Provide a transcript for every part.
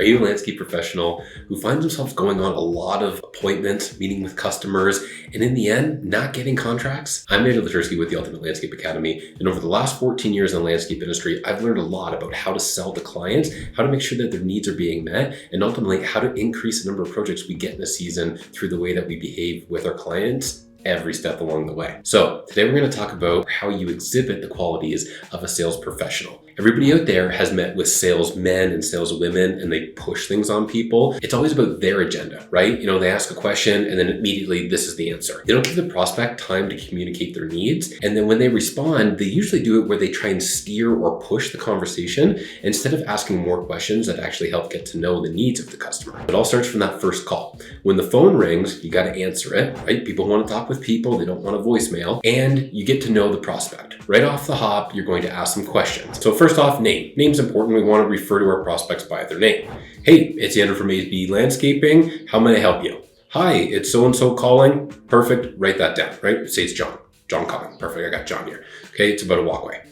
you a landscape professional who finds themselves going on a lot of appointments, meeting with customers, and in the end, not getting contracts? I'm Nate Latursky with the Ultimate Landscape Academy, and over the last 14 years in the landscape industry, I've learned a lot about how to sell to clients, how to make sure that their needs are being met, and ultimately how to increase the number of projects we get in a season through the way that we behave with our clients every step along the way. So today we're going to talk about how you exhibit the qualities of a sales professional. Everybody out there has met with salesmen and saleswomen and they push things on people. It's always about their agenda, right? They ask a question and then immediately this is the answer. They don't give the prospect time to communicate their needs. And then when they respond, they usually do it where they try and steer or push the conversation instead of asking more questions that actually help get to know the needs of the customer. It all starts from that first call. When the phone rings, you got to answer it, right? People want to talk with people. They don't want a voicemail. And you get to know the prospect. Right off the hop, you're going to ask them questions. So first off, name. Name's important. We want to refer to our prospects by their name. Hey, it's Andrew from AB Landscaping. How may I help you? Hi, it's so-and-so calling. Perfect. Write that down, right? Say it's John. John calling. Perfect. I got John here. Okay, it's about a walkway.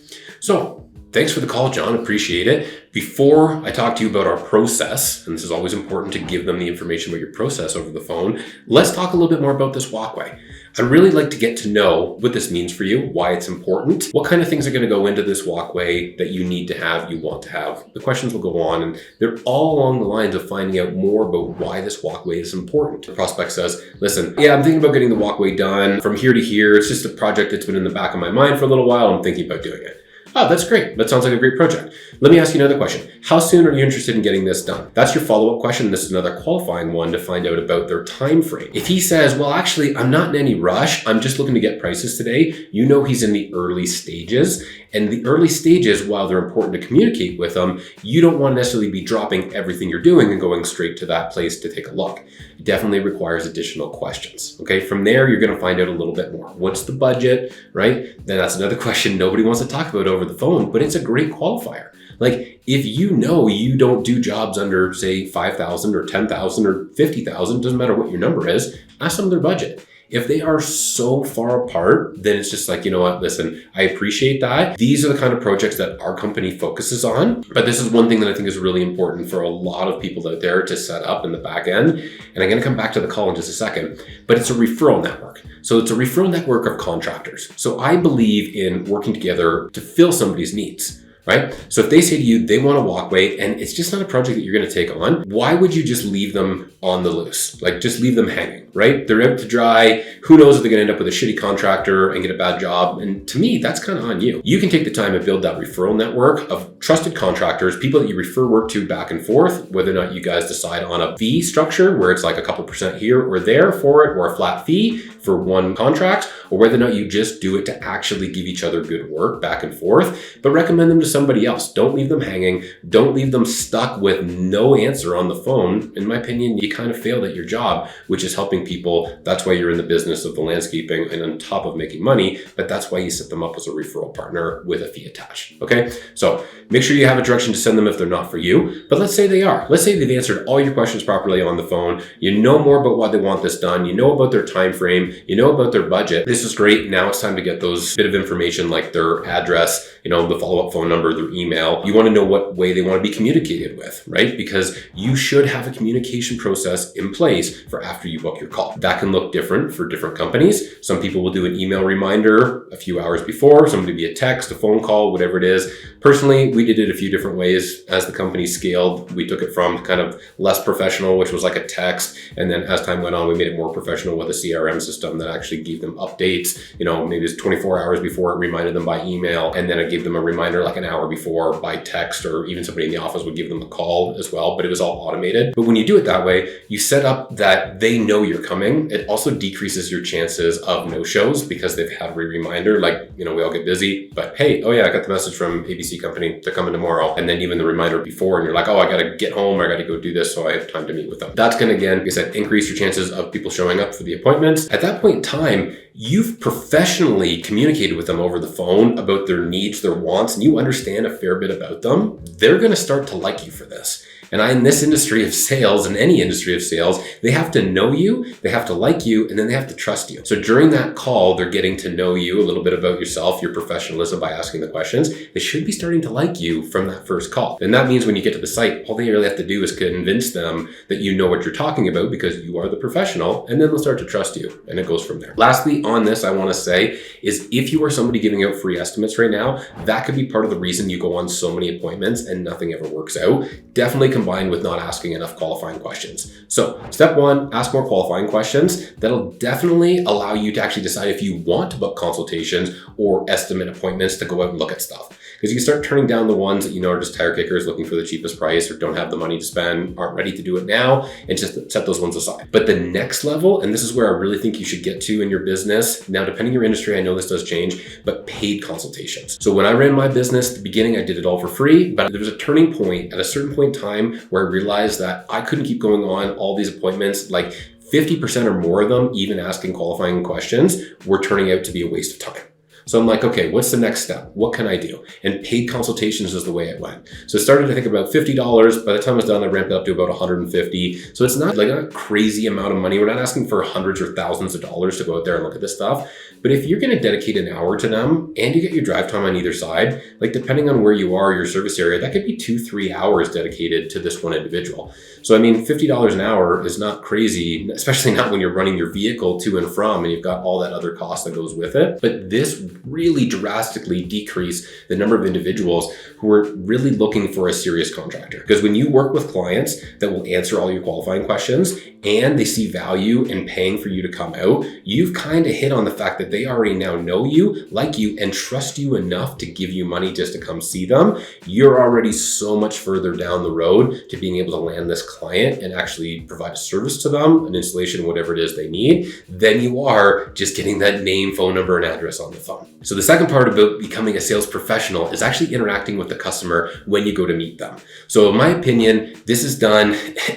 So thanks for the call, John. Appreciate it. Before I talk to you about our process, and this is always important to give them the information about your process over the phone, let's talk a little bit more about this walkway. I'd really like to get to know what this means for you, why it's important, what kind of things are going to go into this walkway that you need to have, you want to have. The questions will go on, and they're all along the lines of finding out more about why this walkway is important. The prospect says, listen, yeah, I'm thinking about getting the walkway done from here to here. It's just a project that's been in the back of my mind for a little while. I'm thinking about doing it. Oh, that's great. That sounds like a great project. Let me ask you another question. How soon are you interested in getting this done? That's your follow-up question. This is another qualifying one to find out about their time frame. If he says, well, actually, I'm not in any rush. I'm just looking to get prices today. You know he's in the early stages. And the early stages, while they're important to communicate with them, you don't want to necessarily be dropping everything you're doing and going straight to that place to take a look. It definitely requires additional questions. Okay, from there, you're going to find out a little bit more. What's the budget, right? Then that's another question nobody wants to talk about over the phone, but it's a great qualifier. Like if you know you don't do jobs under say 5,000 or 10,000 or 50,000, doesn't matter what your number is, ask them their budget. If they are so far apart, then it's just like, you know what, listen, I appreciate that. These are the kind of projects that our company focuses on. But this is one thing that I think is really important for a lot of people out there to set up in the back end. And I'm going to come back to the call in just a second, but it's a referral network. So it's a referral network of contractors. So I believe in working together to fill somebody's needs. Right? So if they say to you, they want a walkway and it's just not a project that you're going to take on, why would you just leave them on the loose? Like just leave them hanging, right? They're out to dry. Who knows if they're going to end up with a shitty contractor and get a bad job. And to me, that's kind of on you. You can take the time and build that referral network of trusted contractors, people that you refer work to back and forth, whether or not you guys decide on a fee structure where it's like a couple % here or there for it, or a flat fee for one contract, or whether or not you just do it to actually give each other good work back and forth, but recommend them to somebody else. Don't leave them hanging. Don't leave them stuck with no answer on the phone. In my opinion, you kind of failed at your job, which is helping people. That's why you're in the business of the landscaping and on top of making money, but that's why you set them up as a referral partner with a fee attached. Okay. So make sure you have a direction to send them if they're not for you, but let's say they are. Let's say they've answered all your questions properly on the phone. You know more about why they want this done. You know about their time frame. You know about their budget. This is great. Now it's time to get those bit of information like their address, the follow-up phone number, their email. You want to know what way they want to be communicated with, right? Because you should have a communication process in place for after you book your call. That can look different for different companies. Some people will do an email reminder a few hours before, somebody be a text, a phone call, whatever it is. Personally, we did it a few different ways. As the company scaled, we took it from kind of less professional, which was like a text. And then as time went on, we made it more professional with a CRM system that actually gave them updates. Maybe it's 24 hours before it reminded them by email. And then it gave them a reminder like an hour before by text, or even somebody in the office would give them a call as well, but it was all automated. But when you do it that way, you set up that they know you're coming. It also decreases your chances of no-shows because they've had a reminder, like, we all get busy, but hey, oh yeah, I got the message from ABC company, they're coming tomorrow. And then even the reminder before, and you're like, oh, I got to get home, I got to go do this, so I have time to meet with them. That's going to, again, like I said, increase your chances of people showing up for the appointments. At that point in time, you've professionally communicated with them over the phone about their needs, their wants, and you understand a fair bit about them. They're going to start to like you for this. And in this industry of sales, in any industry of sales, they have to know you, they have to like you, and then they have to trust you. So during that call, they're getting to know you a little bit about yourself, your professionalism by asking the questions. They should be starting to like you from that first call. And that means when you get to the site, all they really have to do is convince them that you know what you're talking about because you are the professional, and then they'll start to trust you. And it goes from there. Lastly, on this, I want to say is if you are somebody giving out free estimates right now, that could be part of the reason you go on so many appointments and nothing ever works out. Definitely combined with not asking enough qualifying questions. So step one, ask more qualifying questions. That'll definitely allow you to actually decide if you want to book consultations or estimate appointments to go out and look at stuff. Because you can start turning down the ones that you know are just tire kickers looking for the cheapest price or don't have the money to spend, aren't ready to do it now, and just set those ones aside. But the next level, and this is where I really think you should get to in your business, now depending on your industry, I know this does change, but paid consultations. So when I ran my business at the beginning, I did it all for free, but there was a turning point at a certain point in time where I realized that I couldn't keep going on all these appointments, like 50% or more of them, even asking qualifying questions, were turning out to be a waste of time. So I'm like, okay, what's the next step? What can I do? And paid consultations is the way it went. So it started, I think, about $50. By the time I was done, I ramped it up to about $150. So it's not like a crazy amount of money. We're not asking for hundreds or thousands of dollars to go out there and look at this stuff. But if you're going to dedicate an hour to them and you get your drive time on either side, like depending on where you are, your service area, that could be 2-3 hours dedicated to this one individual. So I mean, $50 an hour is not crazy, especially not when you're running your vehicle to and from and you've got all that other cost that goes with it. But this really drastically decrease the number of individuals who are really looking for a serious contractor. Because when you work with clients that will answer all your qualifying questions and they see value in paying for you to come out, you've kind of hit on the fact that they already now know you, like you, and trust you enough to give you money just to come see them. You're already so much further down the road to being able to land this client and actually provide a service to them, an installation, whatever it is they need, than you are just getting that name, phone number, and address on the phone. So the second part about becoming a sales professional is actually interacting with the customer when you go to meet them. So in my opinion, this is done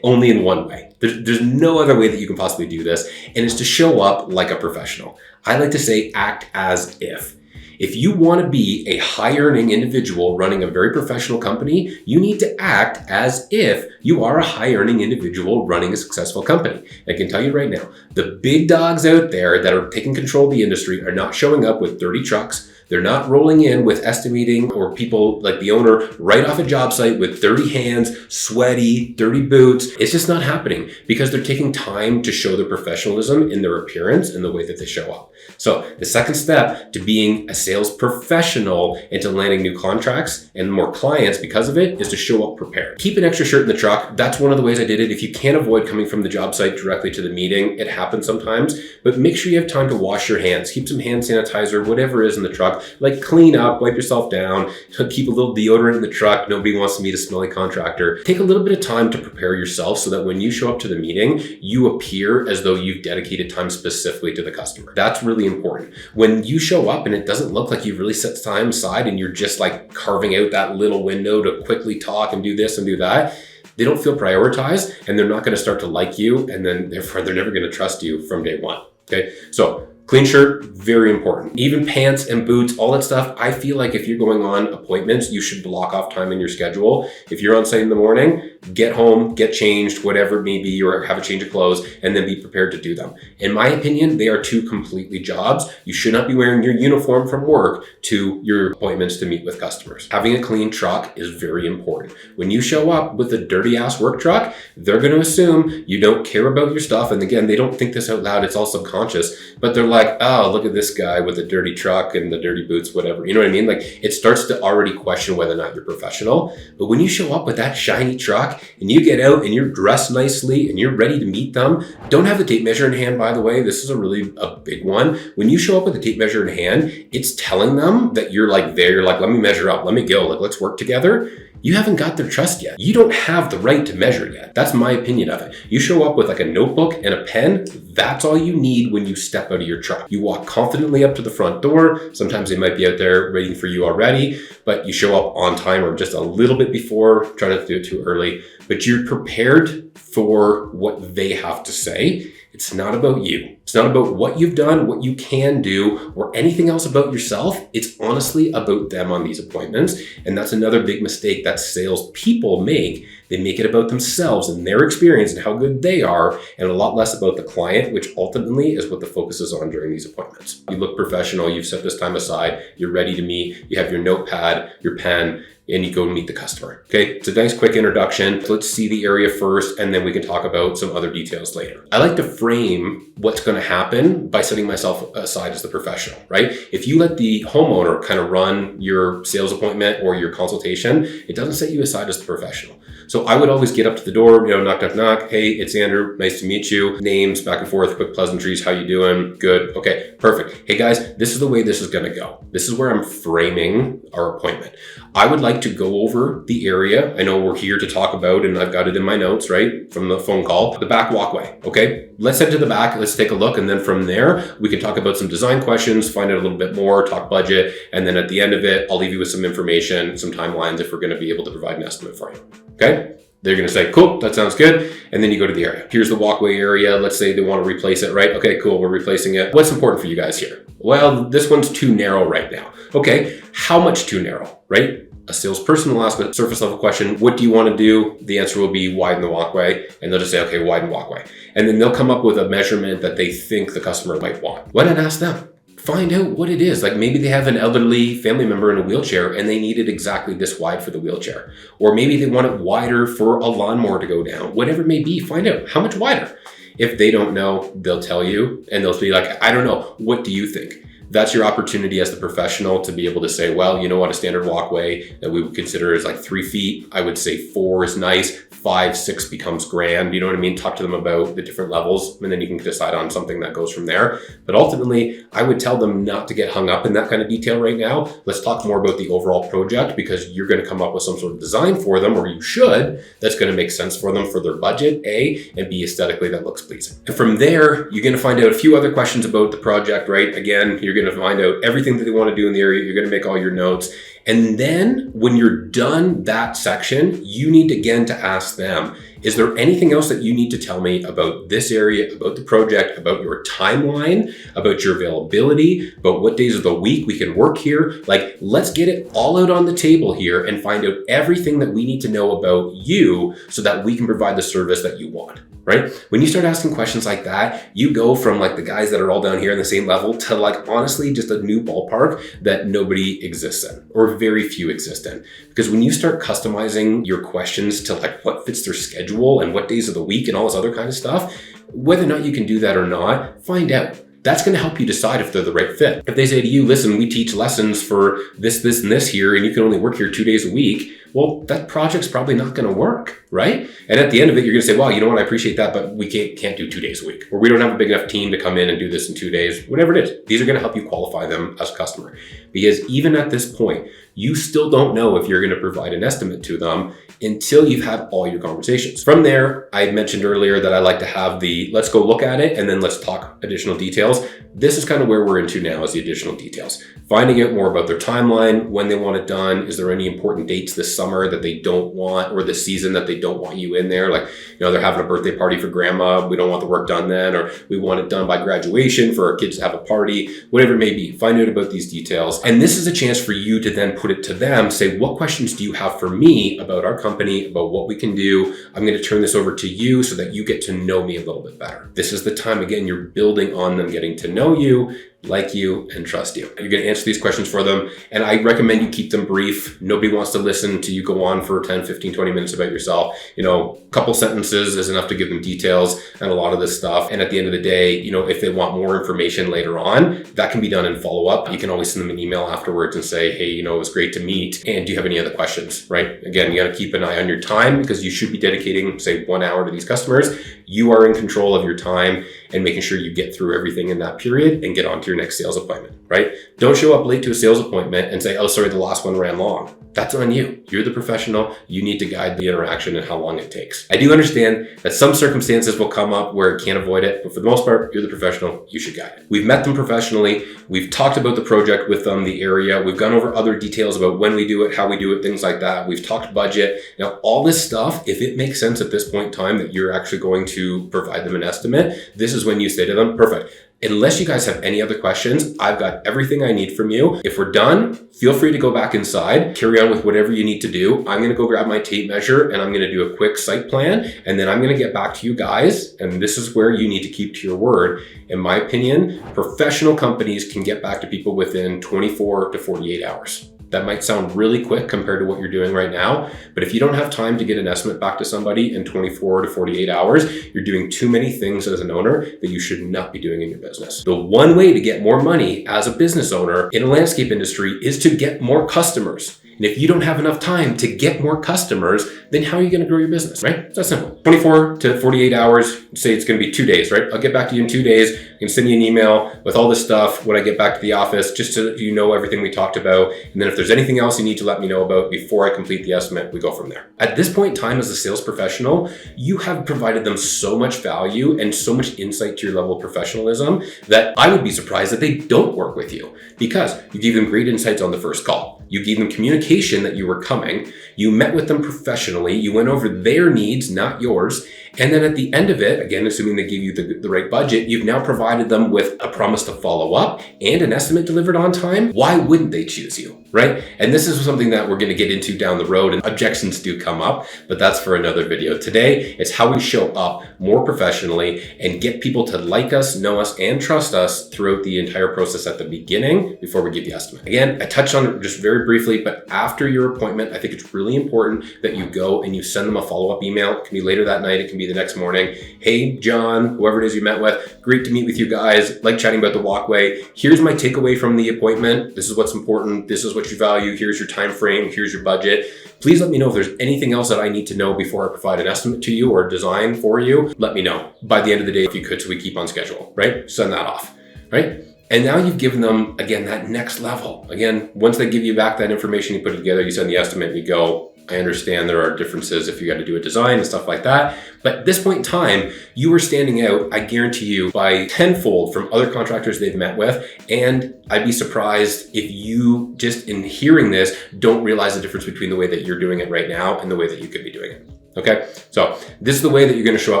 only in one way. There's no other way that you can possibly do this, and it's to show up like a professional. I like to say act as if. If you want to be a high-earning individual running a very professional company, you need to act as if you are a high-earning individual running a successful company. I can tell you right now, the big dogs out there that are taking control of the industry are not showing up with 30 trucks. They're not rolling in with estimating or people like the owner right off a job site with dirty hands, sweaty, dirty boots. It's just not happening because they're taking time to show their professionalism in their appearance and the way that they show up. So the second step to being a sales professional and to landing new contracts and more clients because of it is to show up prepared. Keep an extra shirt in the truck. That's one of the ways I did it. If you can't avoid coming from the job site directly to the meeting, it happens sometimes, but make sure you have time to wash your hands. Keep some hand sanitizer, whatever is in the truck. Like clean up, wipe yourself down, keep a little deodorant in the truck. Nobody wants to meet a smelly contractor. Take a little bit of time to prepare yourself so that when you show up to the meeting, you appear as though you've dedicated time specifically to the customer. That's really important. When you show up and it doesn't look like you've really set time aside and you're just like carving out that little window to quickly talk and do this and do that, they don't feel prioritized and they're not going to start to like you, and then therefore they're never going to trust you from day one. Okay, so clean shirt, very important. Even pants and boots, all that stuff. I feel like if you're going on appointments, you should block off time in your schedule. If you're on site in the morning, get home, get changed, whatever it may be, or have a change of clothes, and then be prepared to do them. In my opinion, they are two completely jobs. You should not be wearing your uniform from work to your appointments to meet with customers. Having a clean truck is very important. When you show up with a dirty ass work truck, they're going to assume you don't care about your stuff. And again, they don't think this out loud. It's all subconscious, but they're like, oh, look at this guy with a dirty truck and the dirty boots, whatever. You know what I mean? Like it starts to already question whether or not you're professional. But when you show up with that shiny truck and you get out and you're dressed nicely and you're ready to meet them, don't have the tape measure in hand, by the way. This is a big one. When you show up with the tape measure in hand, it's telling them that you're like there. You're like, let me measure up. Let me go. Like, let's work together. You haven't got their trust yet. You don't have the right to measure yet. That's my opinion of it. You show up with like a notebook and a pen. That's all you need when you step out of your truck. You walk confidently up to the front door. Sometimes they might be out there waiting for you already, but you show up on time or just a little bit before. Try not to do it too early, but you're prepared for what they have to say. It's not about you. It's not about what you've done, what you can do, or anything else about yourself. It's honestly about them on these appointments. And that's another big mistake that salespeople make. They make it about themselves and their experience and how good they are, and a lot less about the client, which ultimately is what the focus is on during these appointments. You look professional, you've set this time aside, you're ready to meet, you have your notepad, your pen, and you go meet the customer. Okay, it's a nice quick introduction. Let's see the area first, and then we can talk about some other details later. I like to frame what's going to happen by setting myself aside as the professional, right? If you let the homeowner kind of run your sales appointment or your consultation, it doesn't set you aside as the professional. So I would always get up to the door, knock, knock, knock. Hey, it's Andrew. Nice to meet you. Names, back and forth, quick pleasantries. How you doing? Good. Okay, perfect. Hey guys, this is the way this is going to go. This is where I'm framing our appointment. I would like to go over the area. I know we're here to talk about, and I've got it in my notes, right, from the phone call, the back walkway. Okay, let's head to the back. Let's take a look. And then from there, we can talk about some design questions, find out a little bit more, talk budget. And then at the end of it, I'll leave you with some information, some timelines if we're going to be able to provide an estimate for you. Okay. They're going to say, cool, that sounds good. And then you go to the area. Here's the walkway area. Let's say they want to replace it, right? Okay, cool, we're replacing it. What's important for you guys here? Well, this one's too narrow right now. Okay, how much too narrow, right? A salesperson will ask a surface level question. What do you want to do? The answer will be widen the walkway. And they'll just say, okay, widen walkway. And then they'll come up with a measurement that they think the customer might want. Why not ask them? Find out what it is. Like maybe they have an elderly family member in a wheelchair and they need it exactly this wide for the wheelchair. Or maybe they want it wider for a lawnmower to go down. Whatever it may be, find out how much wider. If they don't know, they'll tell you and they'll be like, I don't know. What do you think? That's your opportunity as the professional to be able to say, well, you know what, a standard walkway that we would consider is like 3 feet. I would say 4 is nice. 5, 6 becomes grand. You know what I mean? Talk to them about the different levels and then you can decide on something that goes from there. But ultimately, I would tell them not to get hung up in that kind of detail right now. Let's talk more about the overall project because you're going to come up with some sort of design for them, or you should, that's going to make sense for them for their budget, A, and B, aesthetically that looks pleasing. And from there, you're going to find out a few other questions about the project, right? Again, you're going to find out everything that they want to do in the area. You're going to make all your notes. And then when you're done that section, you need again to ask them, is there anything else that you need to tell me about this area, about the project, about your timeline, about your availability, about what days of the week we can work here? Like, let's get it all out on the table here and find out everything that we need to know about you so that we can provide the service that you want. Right? When you start asking questions like that, you go from like the guys that are all down here in the same level to like honestly just a new ballpark that nobody exists in or very few exist in. Because when you start customizing your questions to like what fits their schedule and what days of the week and all this other kind of stuff, whether or not you can do that or not, find out. That's going to help you decide if they're the right fit. If they say to you, listen, we teach lessons for this, this, and this here, and you can only work here 2 days a week, well, that project's probably not going to work, right? And at the end of it, you're going to say, well, you know what, I appreciate that, but we can't do 2 days a week, or we don't have a big enough team to come in and do this in 2 days, whatever it is. These are going to help you qualify them as a customer. Because even at this point, you still don't know if you're going to provide an estimate to them until you've had all your conversations. From there, I mentioned earlier that I like to have the let's go look at it and then let's talk additional details. This is kind of where we're into now, is the additional details. Finding out more about their timeline, when they want it done. Is there any important dates this summer that they don't want, or this season that they don't want you in there? Like, they're having a birthday party for grandma. We don't want the work done then, or we want it done by graduation for our kids to have a party, whatever it may be. Find out about these details. And this is a chance for you to then put it to them, say, what questions do you have for me about our company, about what we can do? I'm going to turn this over to you so that you get to know me a little bit better. This is the time, again, you're building on them getting to know you, like you, and trust you. You're going to answer these questions for them. And I recommend you keep them brief. Nobody wants to listen to you go on for 10, 15, 20 minutes about yourself. A couple sentences is enough to give them details and a lot of this stuff. And at the end of the day, if they want more information later on, that can be done in follow-up. You can always send them an email afterwards and say, hey, it was great to meet. And do you have any other questions, right? Again, you got to keep an eye on your time because you should be dedicating, say, 1 hour to these customers. You are in control of your time and making sure you get through everything in that period and get on to your next sales appointment, right? Don't show up late to a sales appointment and say, oh, sorry, the last one ran long. That's on you. You're the professional. You need to guide the interaction and how long it takes. I do understand that some circumstances will come up where it can't avoid it, but for the most part, you're the professional. You should guide it. We've met them professionally. We've talked about the project with them, the area. We've gone over other details about when we do it, how we do it, things like that. We've talked budget. Now, all this stuff, if it makes sense at this point in time that you're actually going to provide them an estimate, this is when you say to them, perfect. Unless you guys have any other questions, I've got everything I need from you. If we're done, feel free to go back inside, carry on with whatever you need to do. I'm going to go grab my tape measure and I'm going to do a quick site plan. And then I'm going to get back to you guys. And this is where you need to keep to your word. In my opinion, professional companies can get back to people within 24 to 48 hours. That might sound really quick compared to what you're doing right now, but if you don't have time to get an estimate back to somebody in 24 to 48 hours, you're doing too many things as an owner that you should not be doing in your business. The one way to get more money as a business owner in a landscape industry is to get more customers. And if you don't have enough time to get more customers, then how are you going to grow your business, right? It's that simple. 24 to 48 hours, say it's going to be 2 days, right? I'll get back to you in 2 days. I can send you an email with all this stuff when I get back to the office, just so that you know everything we talked about. And then if there's anything else you need to let me know about before I complete the estimate, we go from there. At this point in time, as a sales professional, you have provided them so much value and so much insight to your level of professionalism that I would be surprised that they don't work with you, because you gave them great insights on the first call. You gave them communication that you were coming. You met with them professionally. You went over their needs, not yours. And then at the end of it, again, assuming they gave you the right budget, you've now provided them with a promise to follow up and an estimate delivered on time. Why wouldn't they choose you, right? And this is something that we're going to get into down the road, and objections do come up, but that's for another video. Today, it's how we show up more professionally and get people to like us, know us, and trust us throughout the entire process at the beginning before we give the estimate. Again, I touched on it just very briefly, but after your appointment, I think it's really important that you go and you send them a follow-up email. It can be later that night. It can be the next morning. Hey, John, whoever it is you met with, great to meet with you guys. Like chatting about the walkway. Here's my takeaway from the appointment. This is what's important. This is what you value. Here's your time frame. Here's your budget. Please let me know if there's anything else that I need to know before I provide an estimate to you or a design for you. Let me know by the end of the day if you could, so we keep on schedule, right? Send that off, right? And now you've given them, again, that next level. Again, once they give you back that information, you put it together, you send the estimate, you go, I understand there are differences if you got to do a design and stuff like that. But at this point in time, you are standing out, I guarantee you, by tenfold from other contractors they've met with. And I'd be surprised if you, just in hearing this, don't realize the difference between the way that you're doing it right now and the way that you could be doing it. Okay, so this is the way that you're going to show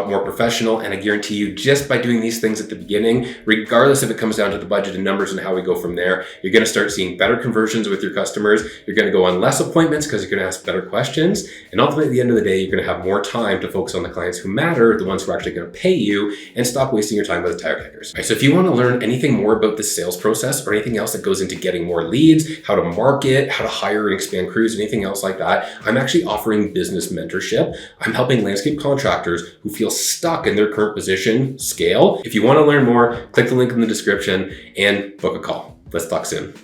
up more professional, and I guarantee you, just by doing these things at the beginning, regardless if it comes down to the budget and numbers and how we go from there, you're going to start seeing better conversions with your customers. You're going to go on less appointments because you're going to ask better questions, and ultimately at the end of the day, you're going to have more time to focus on the clients who matter, the ones who are actually going to pay you, and stop wasting your time with the tire kickers. All right, so if you want to learn anything more about the sales process or anything else that goes into getting more leads, how to market, how to hire and expand crews, anything else like that, I'm actually offering business mentorship. I'm helping landscape contractors who feel stuck in their current position scale. If you want to learn more, click the link in the description and book a call. Let's talk soon.